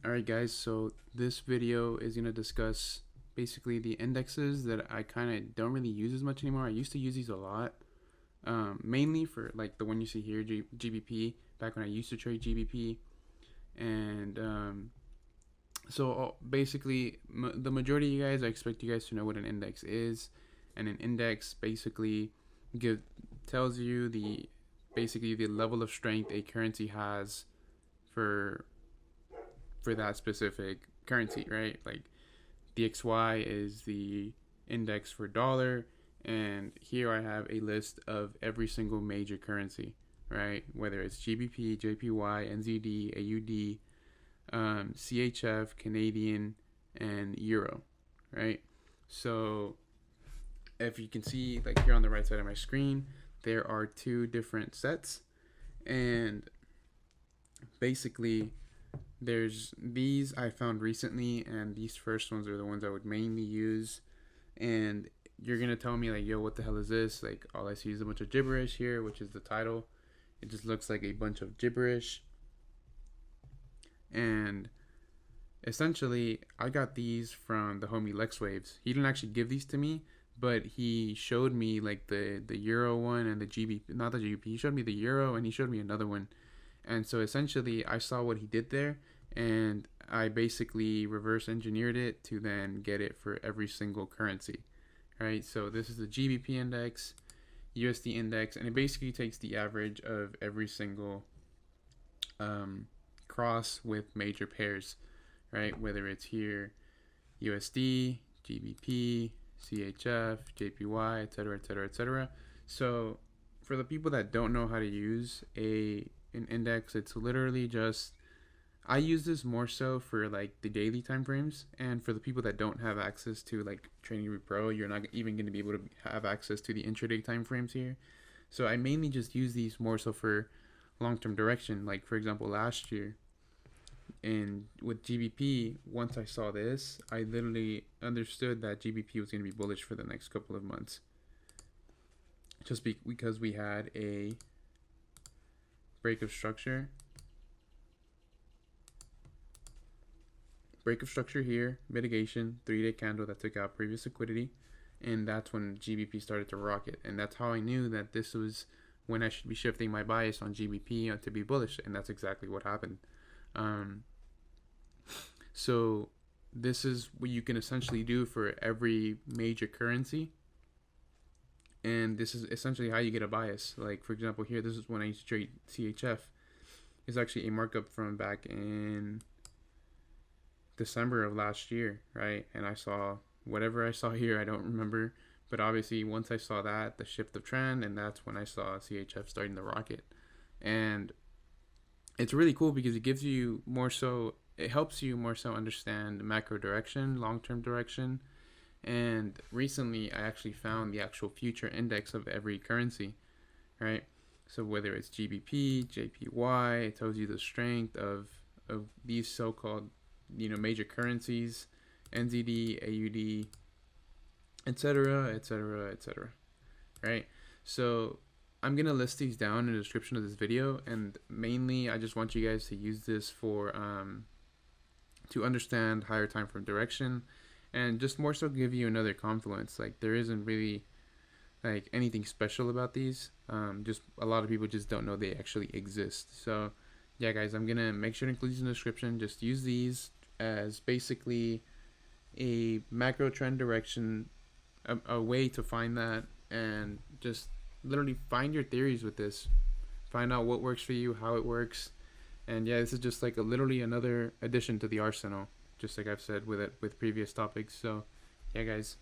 Alright guys, so this video is going to discuss basically the indexes that I kind of don't really use as much anymore. I used to use these a lot, mainly for like the one you see here, GBP, back when I used to trade GBP. And basically, the majority of you guys, I expect you guys to know what an index is. And an index basically tells you basically the level of strength a currency has for that specific currency, right? Like DXY is the index for dollar, and here I have a list of every single major currency, right? Whether it's GBP, JPY, NZD, AUD, CHF, Canadian, and Euro, right? So if you can see, like here on the right side of my screen, there are two different sets, and basically there's these I found recently, and these first ones are the ones I would mainly use. And you're gonna tell me like, yo, what the hell is this? Like, all I see is a bunch of gibberish here, which is the title. It just looks like a bunch of gibberish. And essentially, I got these from the homie Lex Waves. He didn't actually give these to me, but he showed me like the Euro one and the GBP, not the GBP. He showed me the Euro, and he showed me another one. And so essentially, I saw what he did there, and I basically reverse engineered it to then get it for every single currency, right? So this is the GBP index, USD index, and it basically takes the average of every single cross with major pairs, right? Whether it's here USD, GBP, CHF, JPY, etc., etc., etc. So for the people that don't know how to use an index, it's literally just, I use this more so for like the daily time frames, and for the people that don't have access to like TradingView Pro, you're not even going to be able to have access to the intraday time frames here. So I mainly just use these more so for long-term direction. Like for example, last year, and with GBP, once I saw this, I literally understood that GBP was going to be bullish for the next couple of months, just because we had a break of structure here, mitigation, 3-day candle that took out previous liquidity, and that's when GBP started to rocket. And that's how I knew that this was when I should be shifting my bias on GBP to be bullish, and that's exactly what happened. So this is what you can essentially do for every major currency, and this is essentially how you get a bias. Like for example, here, this is when I used to trade CHF. It's actually a markup from back in December of last year, right? And I saw whatever I saw here, I don't remember, but obviously once I saw that, the shift of trend, and that's when I saw CHF starting to rocket. And it's really cool because it gives you more so, it helps you more so understand macro direction, long-term direction. And recently I actually found the actual future index of every currency, right? So whether it's GBP, JPY, it tells you the strength of these so-called, major currencies, NZD, AUD, etc., etc., etc., right? So I'm gonna list these down in the description of this video, and mainly I just want you guys to use this for to understand higher time frame direction, and just more so give you another Confluence. Like there isn't really like anything special about these. Just a lot of people just don't know they actually exist. So yeah, guys, I'm gonna make sure to include these in the description. Just use these as basically a macro trend direction, a way to find that, and just literally find your theories with this. Find out what works for you, how it works, and yeah, this is just like literally another addition to the arsenal, just like I've said with previous topics. So yeah, guys,